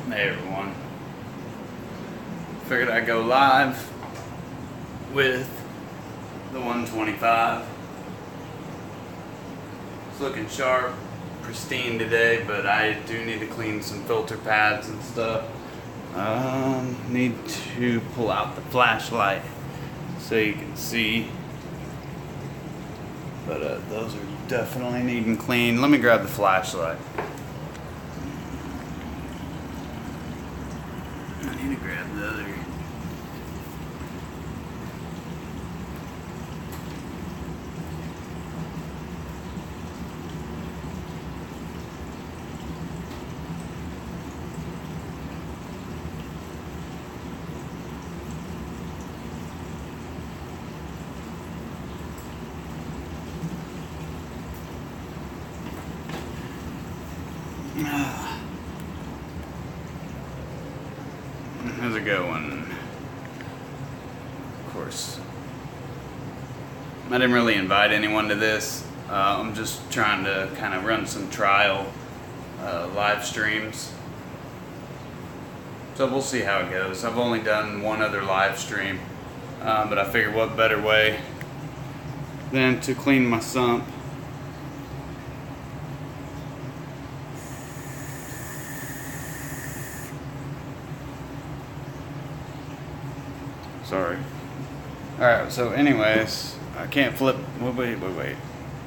Hey everyone. Figured I'd go live with the 125. It's looking sharp, pristine today, but I do need to clean some filter pads and stuff. Need to pull out the flashlight so you can see. But those are definitely needing clean. Let me grab the flashlight. I need to grab the other. How's it going? Of course, I didn't really invite anyone to this. I'm just trying to kind of run some trial live streams. So we'll see how it goes. I've only done one other live stream, but I figured what better way than to clean my sump. Sorry. Alright, so anyways, I can't flip. Wait.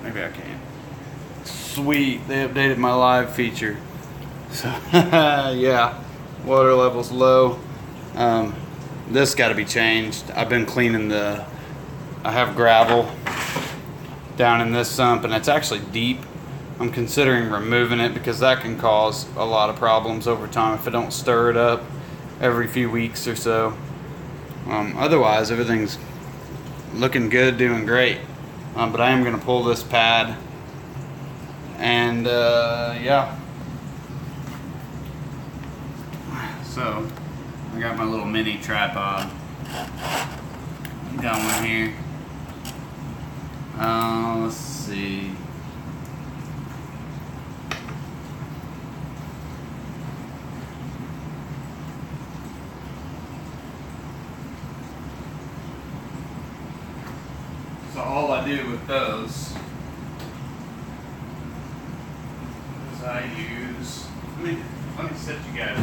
Maybe I can. Sweet, they updated my live feature. So, yeah, water level's low. This got to be changed. I've been cleaning I have gravel down in this sump, and it's actually deep. I'm considering removing it because that can cause a lot of problems over time if I don't stir it up every few weeks or so. Otherwise, everything's looking good, doing great. But I am going to pull this pad. And, yeah. So, I got my little mini tripod going here. Let's see. So all I do with those is I use, let me set you guys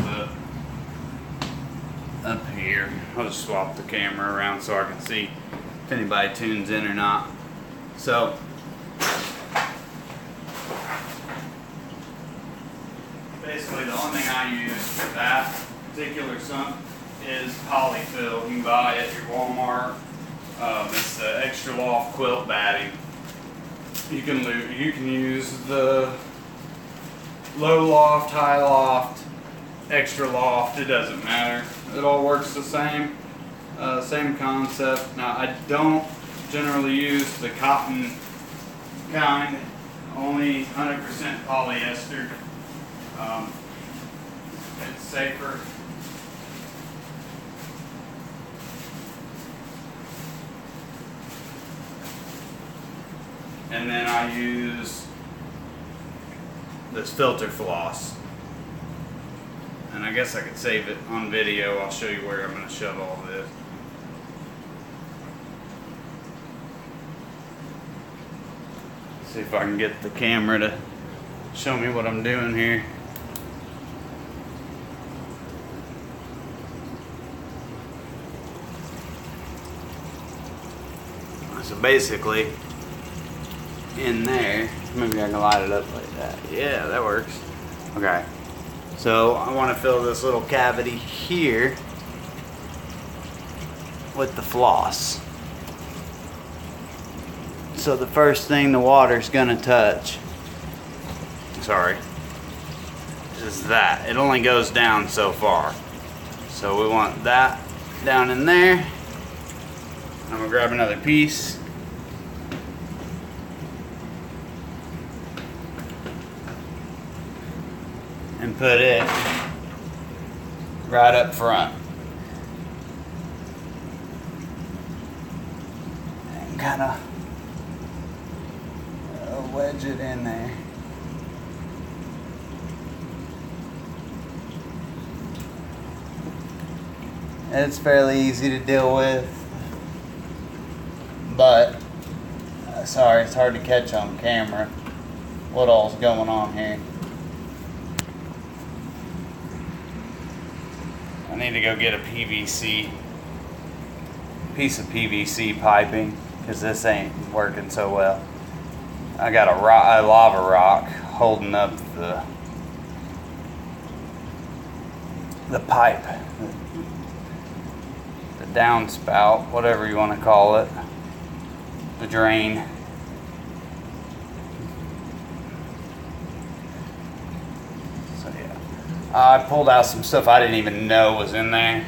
up here. I'll just swap the camera around so I can see if anybody tunes in or not. So basically the only thing I use for that particular sump is polyfill. You can buy it at your Walmart. It's the extra loft quilt batting. You can use the low loft, high loft, extra loft. It doesn't matter. It all works the same. Same concept. Now I don't generally use the cotton kind. Only 100% polyester. It's safer. And then I use this filter floss. And I guess I could save it on video. I'll show you where I'm going to shove all this. See if I can get the camera to show me what I'm doing here. So basically, in there, maybe I can light it up like that. Yeah, that works. Okay, so I want to fill this little cavity here with the floss. So the first thing the water's gonna touch, is that. It only goes down so far. So we want that down in there. I'm gonna grab another piece. And put it right up front. And kind of wedge it in there. It's fairly easy to deal with, but sorry, it's hard to catch on camera what all's going on here. I need to go get a piece of PVC piping, because this ain't working so well. I got a lava rock holding up the pipe, the downspout, whatever you want to call it, the drain. So yeah, I pulled out some stuff I didn't even know was in there.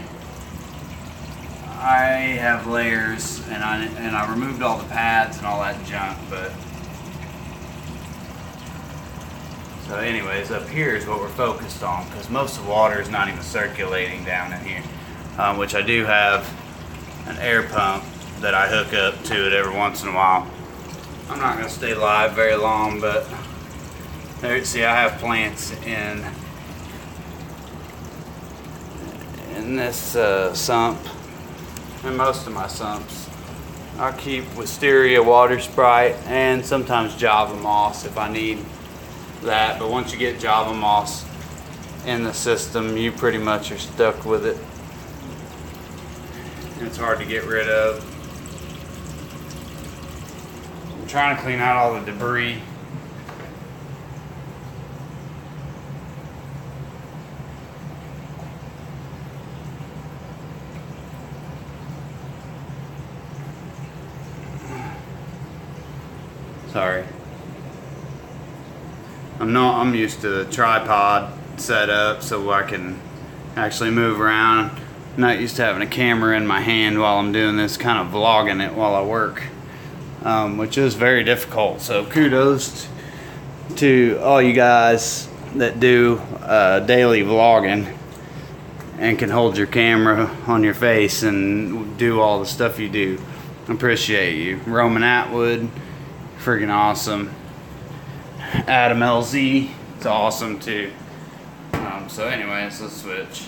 I have layers, and I removed all the pads and all that junk, but so anyways, up here is what we're focused on, because most of the water is not even circulating down in here, which I do have an air pump that I hook up to it every once in a while. I'm not going to stay live very long, but there, see, I have plants in this sump. And most of my sumps I keep Wisteria water sprite and sometimes Java moss if I need that, but once you get Java moss in the system, you pretty much are stuck with it. It's hard to get rid of. I'm trying to clean out all the debris. Sorry. I'm used to the tripod setup so I can actually move around. I'm not used to having a camera in my hand while I'm doing this, kind of vlogging it while I work, which is very difficult. So kudos to all you guys that do daily vlogging and can hold your camera on your face and do all the stuff you do. I appreciate you. Roman Atwood, freaking awesome. Adam LZ, it's awesome too. So anyways, let's switch.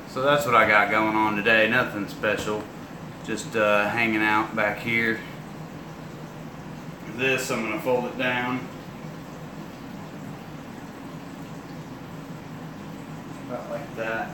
So that's what I got going on today. Nothing special, just hanging out back here. This, I'm gonna fold it down about like that.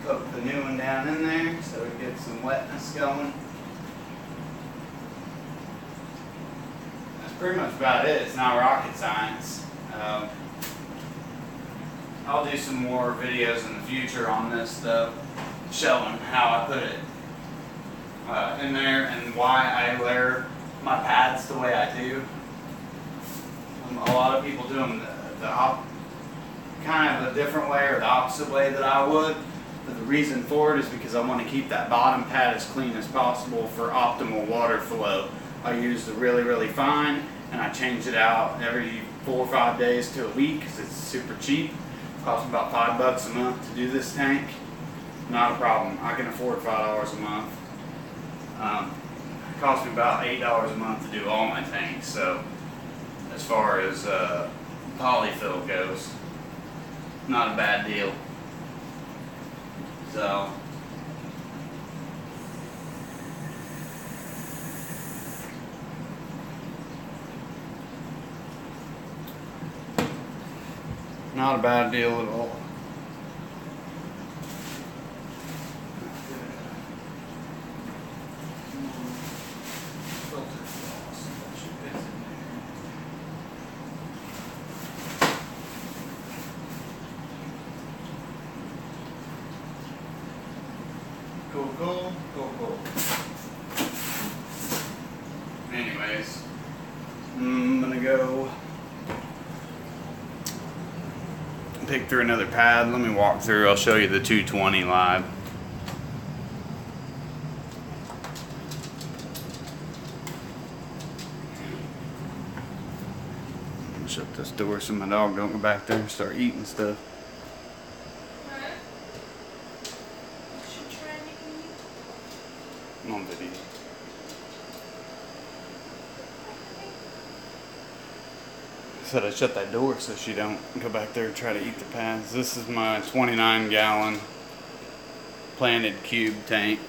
Put the new one down in there so we get some wetness going. That's pretty much about it. It's not rocket science. I'll do some more videos in the future on this stuff, showing how I put it in there and why I layer my pads the way I do. A lot of people do them kind of a different way or the opposite way that I would. But the reason for it is because I want to keep that bottom pad as clean as possible for optimal water flow. I use the really, really fine, and I change it out every 4 or 5 days to a week because it's super cheap. It costs me about $5 a month to do this tank. Not a problem. I can afford $5 a month. It costs me about $8 a month to do all my tanks. So as far as polyfill goes, not a bad deal. So not a bad deal at all. Cool. Anyways, I'm gonna go pick through another pad. Let me walk through. I'll show you the 220 live. shut this door so my dog don't go back there and start eating stuff. I'm on video. I said I shut that door so she don't go back there and try to eat the pads. This is my 29-gallon planted cube tank.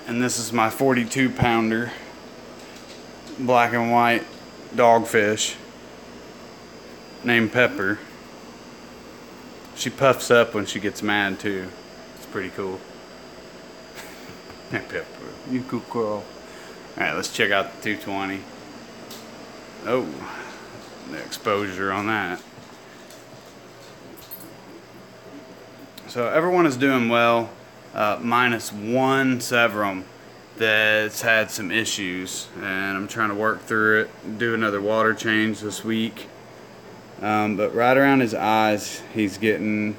And this is my 42-pounder black and white dogfish named Pepper. She puffs up when she gets mad too. It's pretty cool. Hey Pepper, you cool girl. Alright, let's check out the 220. Oh, the exposure on that. So everyone is doing well, minus one Severum that's had some issues, and I'm trying to work through it, do another water change this week. But right around his eyes, he's getting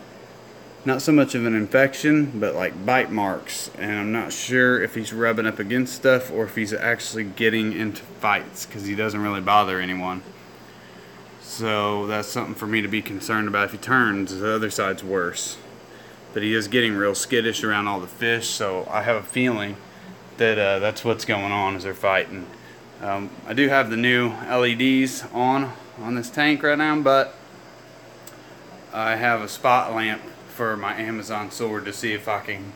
not so much of an infection, but like bite marks, and I'm not sure if he's rubbing up against stuff or if he's actually getting into fights, because he doesn't really bother anyone. So that's something for me to be concerned about. If he turns, the other side's worse. But he is getting real skittish around all the fish, so I have a feeling that that's what's going on, is they're fighting. I do have the new LEDs on this tank right now, but I have a spot lamp for my Amazon sword to see if I can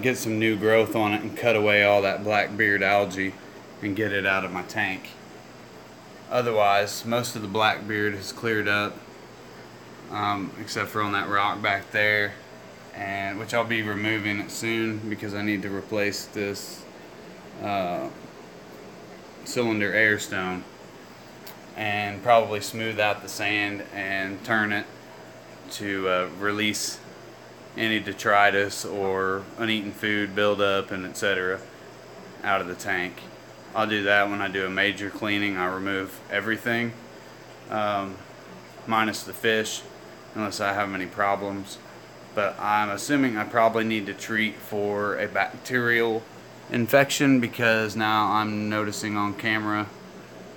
get some new growth on it and cut away all that blackbeard algae and get it out of my tank. Otherwise, most of the blackbeard is cleared up, except for on that rock back there, and which I'll be removing it soon because I need to replace this cylinder air stone and probably smooth out the sand and turn it to release any detritus or uneaten food buildup and etc. out of the tank. I'll do that when I do a major cleaning. I remove everything minus the fish unless I have any problems. But I'm assuming I probably need to treat for a bacterial infection because now I'm noticing on camera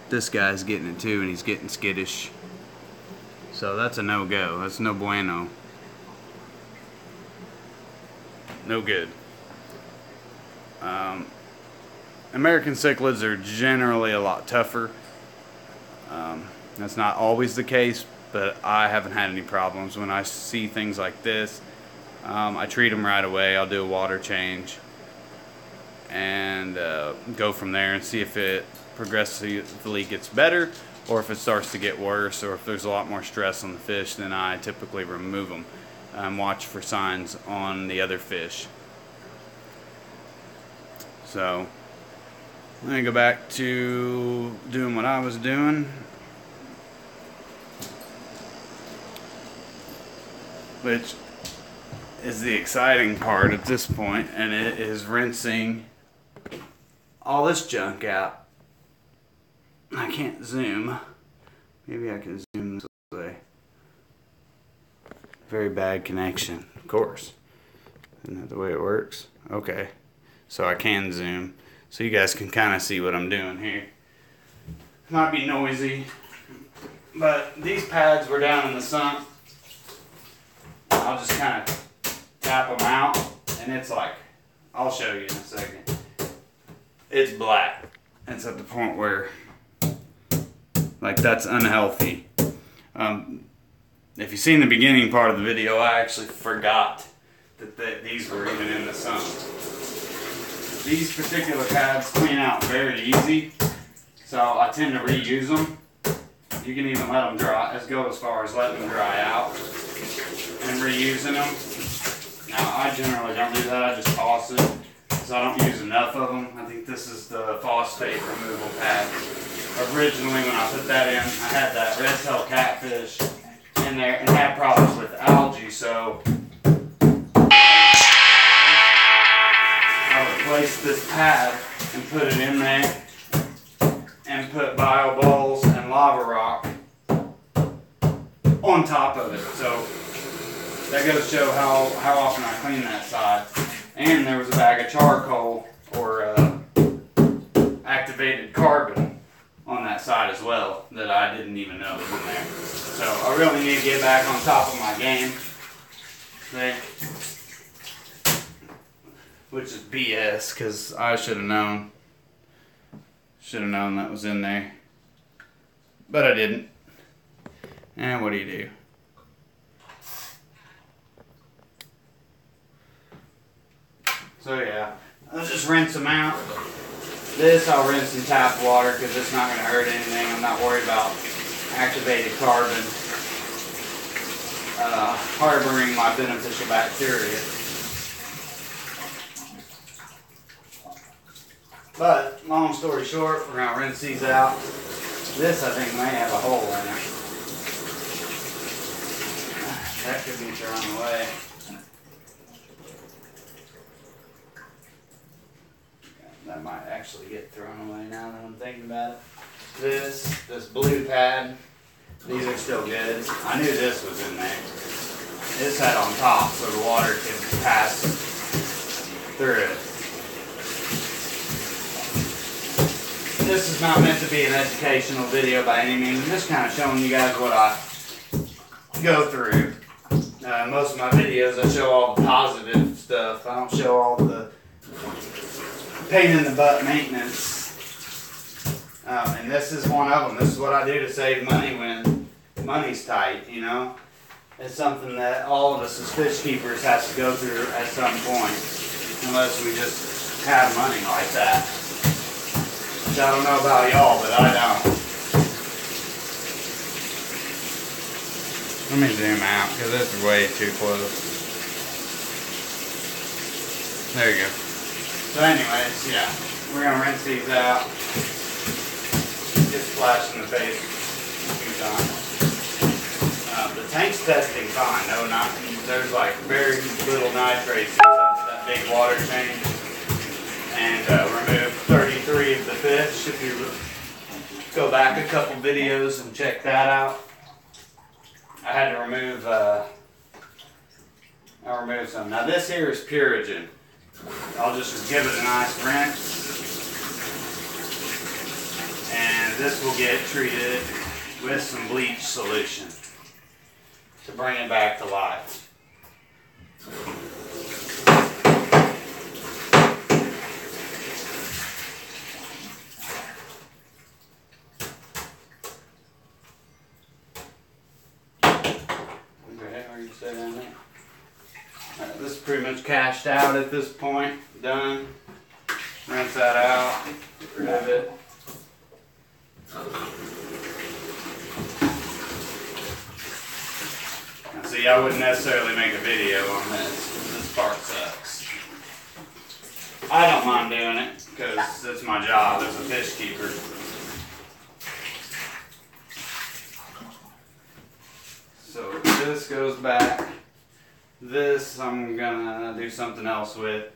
this guy's getting it too and he's getting skittish. So that's a no-go. That's no bueno. No good. American cichlids are generally a lot tougher. That's not always the case, but I haven't had any problems. When I see things like this, I treat them right away. I'll do a water change and go from there and see if it progressively gets better, or if it starts to get worse, or if there's a lot more stress on the fish, then I typically remove them and watch for signs on the other fish. So I'm gonna go back to doing what I was doing, which is the exciting part at this point, and it is rinsing all this junk out. I can't zoom. Maybe I can zoom this way. Very bad connection, of course. Isn't that the way it works? Okay. So I can zoom. So you guys can kind of see what I'm doing here. It might be noisy, but these pads were down in the sump. I'll just kind of tap them out, and it's like, I'll show you in a second. It's black. It's at the point where, like, that's unhealthy. If you've seen the beginning part of the video, I actually forgot that these were even in the sump. These particular pads clean out very easy, so I tend to reuse them. You can even let them dry, go as far as letting them dry out and reusing them. Now I generally don't do that, I just toss it because I don't use enough of them. I think this is the phosphate removal pad. Originally when I put that in, I had that red-tailed catfish in there and had problems with algae, so I replaced this pad and put it in there and put bio balls and lava rock on top of it. So that goes to show how often I clean that side. And there was a bag of charcoal or activated carbon on that side as well. oil that I didn't even know was in there. So I really need to get back on top of my game there, which is BS because I should have known. Should have known that was in there, but I didn't. And what do you do? So yeah, I'll just rinse them out. This I'll rinse in tap water because it's not going to hurt anything. I'm not worried about activated carbon harboring my beneficial bacteria. But long story short, we're going to rinse these out. This I think may have a hole in it. That could be thrown away. That might actually get thrown away now that I'm thinking about it. This blue pad, these are still good. I knew this was in there. This had on top so the water could pass through it. This is not meant to be an educational video by any means. I'm just kind of showing you guys what I go through. Most of my videos I show all the positive stuff. I don't show all the pain in the butt maintenance. And this is one of them. This is what I do to save money when money's tight, you know. It's something that all of us as fish keepers has to go through at some point. Unless we just have money like that. Which I don't know about y'all, but I don't. Let me zoom out because this is way too close. There you go. So anyways, yeah, we're going to rinse these out. Get splashed in the face a few times. The tank's testing fine. No, there's like very little nitrates in that big water change. And remove 33 of the fish. If you go back a couple videos and check that out. I had to remove, I removed some. Now this here is Purigen. I'll just give it a nice rinse. And this will get treated with some bleach solution to bring it back to life. Stay down there. Alright, this is pretty much cashed out at this point. Done. Rinse that out. Get rid of it. Now see, I wouldn't necessarily make a video on this. This part sucks. I don't mind doing it because it's my job as a fish keeper. So this goes back. This I'm gonna do something else with.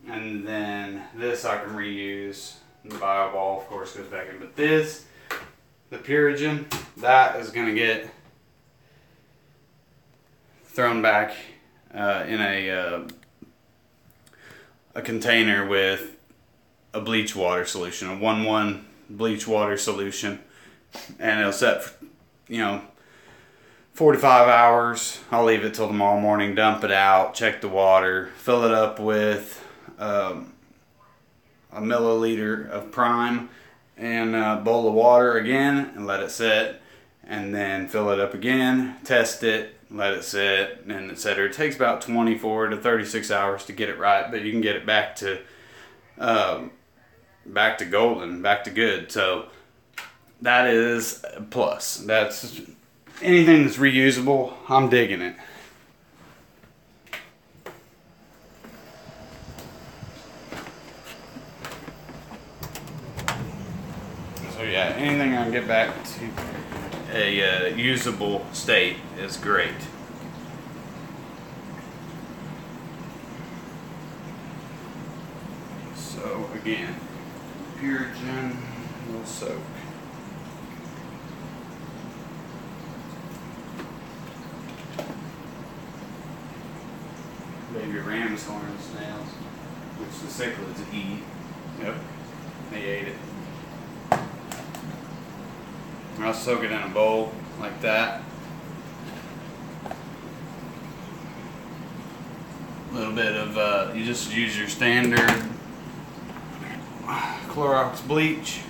And then this I can reuse. The bio ball of course goes back in. But this, the Purigen, that is gonna get thrown back in a container with a bleach water solution, a 1-1 bleach water solution. And it'll set for, 45 hours. I'll leave it till tomorrow morning, dump it out, check the water, fill it up with a milliliter of prime and a bowl of water again and let it sit, and then fill it up again, test it, let it sit, and etc. It takes about 24 to 36 hours to get it right, but you can get it back to golden, back to good. So that is a plus. That's anything that's reusable, I'm digging it. So yeah, anything I can get back to a usable state is great. So again, Purigen will soak. Baby ram's horn snails, which the cichlids eat. Yep, they ate it. I'll soak it in a bowl like that. A little bit of, you just use your standard Clorox bleach.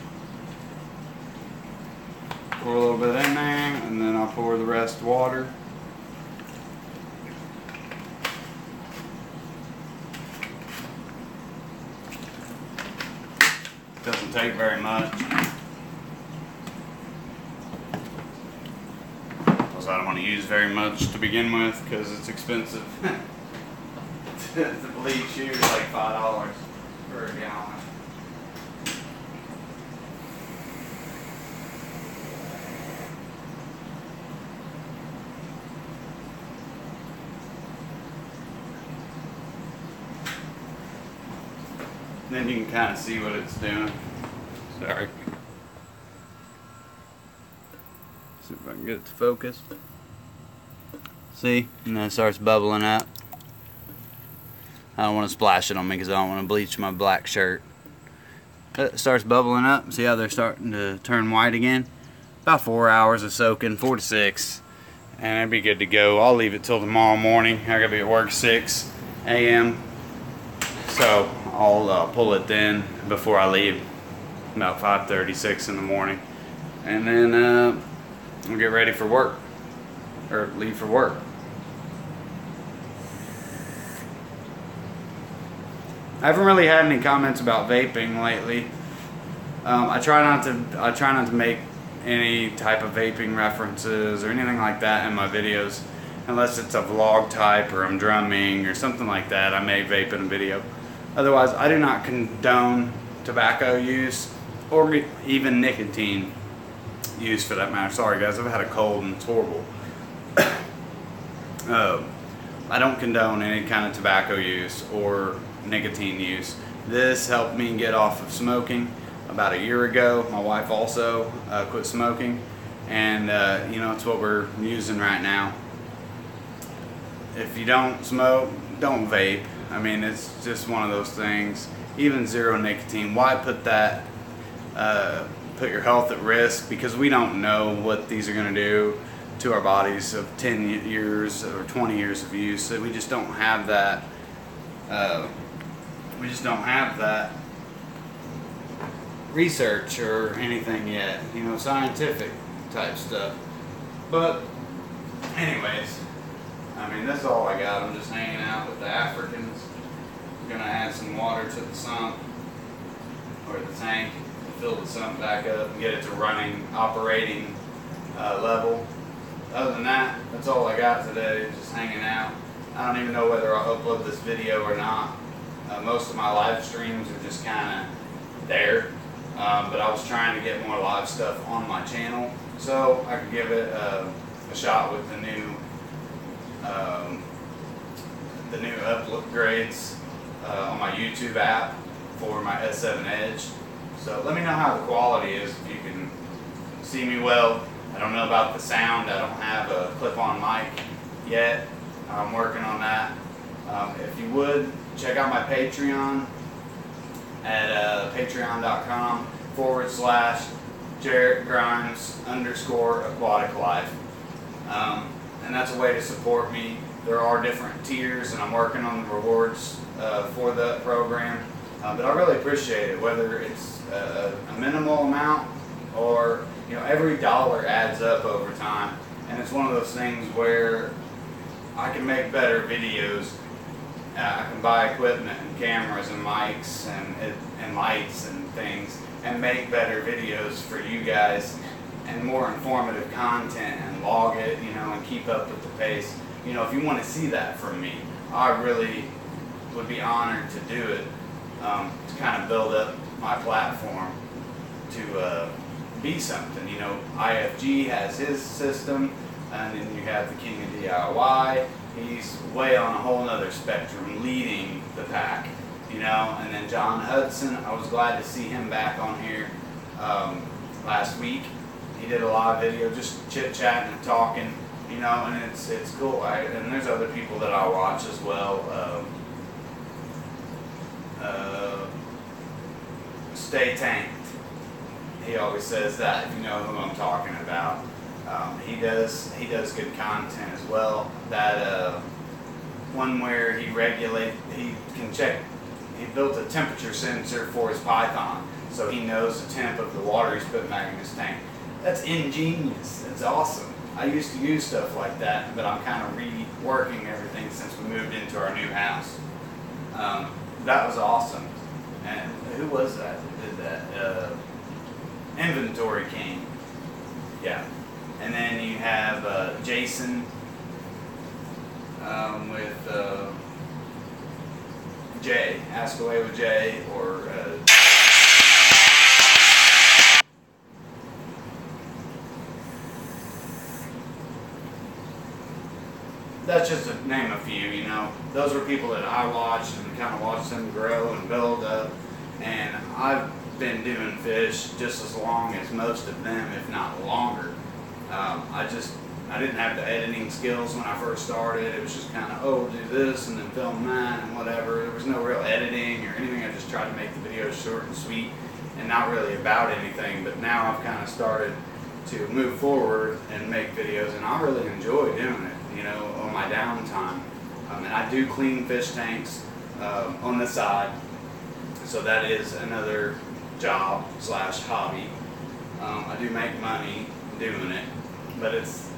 Pour a little bit in there, and then I'll pour the rest water. Doesn't take very much. Because I don't want to use very much to begin with because it's expensive. The bleach here is like $5 for a gallon. Then you can kind of see what it's doing. Sorry. See if I can get it to focus. See? And then it starts bubbling up. I don't want to splash it on me because I don't want to bleach my black shirt. It starts bubbling up. See how they're starting to turn white again? About 4 hours of soaking, 4 to 6. And it'll be good to go. I'll leave it till tomorrow morning. I gotta be at work 6 a.m. So I'll pull it then before I leave, about 5:30, 6 in the morning, and then we'll get ready for work, or leave for work. I haven't really had any comments about vaping lately. I try not to make any type of vaping references or anything like that in my videos, unless it's a vlog type or I'm drumming or something like that. I may vape in a video. Otherwise, I do not condone tobacco use or even nicotine use for that matter. Sorry guys, I've had a cold and it's horrible. I don't condone any kind of tobacco use or nicotine use. This helped me get off of smoking about a year ago. My wife also quit smoking, and you know, it's what we're using right now. If you don't smoke, don't vape. I mean, it's just one of those things. Even zero nicotine, why put that, put your health at risk? Because we don't know what these are going to do to our bodies of 10 years or 20 years of use. So we just don't have that, research or anything yet, you know, scientific type stuff. But anyways, I mean, that's all I got. I'm just hanging out with the Africans. I'm gonna add some water to the sump, or the tank, to fill the sump back up and get it to running, operating level. Other than that, that's all I got today, just hanging out. I don't even know whether I'll upload this video or not. Most of my live streams are just kind of there, but I was trying to get more live stuff on my channel so I could give it a shot with the new upgrades on my YouTube app for my S7 Edge. So let me know how the quality is, if you can see me well. I don't know about the sound. I don't have a clip-on mic yet. I'm working on that. If you would, check out my Patreon at patreon.com/JarrettGrimes_Aquatic-Life. And that's a way to support me. There are different tiers, and I'm working on the rewards for the program. But I really appreciate it, whether it's a minimal amount or, you know, every dollar adds up over time. And it's one of those things where I can make better videos. I can buy equipment and cameras and mics and lights and things and make better videos for you guys and more informative content and log it, you know, and keep up with the pace. You know, if you want to see that from me, I really would be honored to do it, to kind of build up my platform to be something. You know, IFG has his system, and then you have the King of DIY. He's way on a whole nother spectrum, leading the pack, you know. And then John Hudson, I was glad to see him back on here last week. He did a live video, just chit-chatting and talking, you know, and it's cool. And there's other people that I watch as well. Stay Tanked. he always says that, if you know who I'm talking about. He does good content as well. That one where he can check. He built a temperature sensor for his python, so he knows the temp of the water he's putting back in his tank. That's ingenious. That's awesome. I used to use stuff like that, but I'm kind of reworking everything since we moved into our new house. That was awesome. And who was that did that? Inventory King. Yeah. And then you have Jason with Jay, Ask Away with Jay, or that's just to name a few, you know. Those are people that I watched and kind of watched them grow and build up. And I've been doing fish just as long as most of them, if not longer. I didn't have the editing skills when I first started. It was just kind of, oh, do this and then film that and whatever. There was no real editing or anything. I just tried to make the videos short and sweet and not really about anything. But now I've kind of started to move forward and make videos, and I really enjoy doing it, you know, on my downtime. And I do clean fish tanks on the side, so that is another job / hobby. I do make money doing it, but it's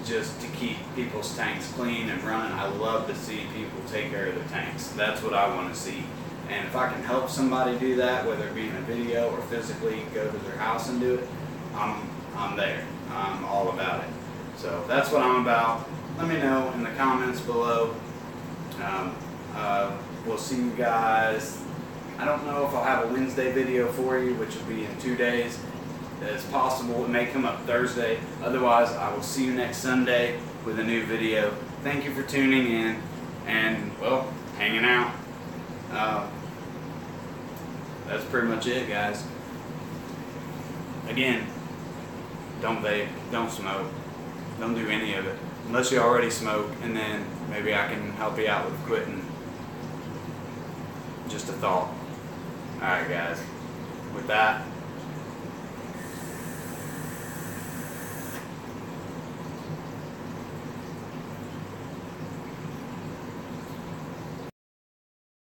just to keep people's tanks clean and running. I love to see people take care of their tanks. That's what I want to see. And if I can help somebody do that, whether it be in a video or physically go to their house and do it, I'm there. I'm all about it. So that's what I'm about. Let me know in the comments below. We'll see you guys. I don't know if I'll have a Wednesday video for you, which will be in 2 days. It's possible it may come up Thursday. Otherwise, I will see you next Sunday with a new video. Thank you for tuning in and, well, hanging out. That's pretty much it, guys. Again, don't vape, don't smoke, don't do any of it. Unless you already smoke, and then maybe I can help you out with quitting. Just a thought. Alright, guys. With that,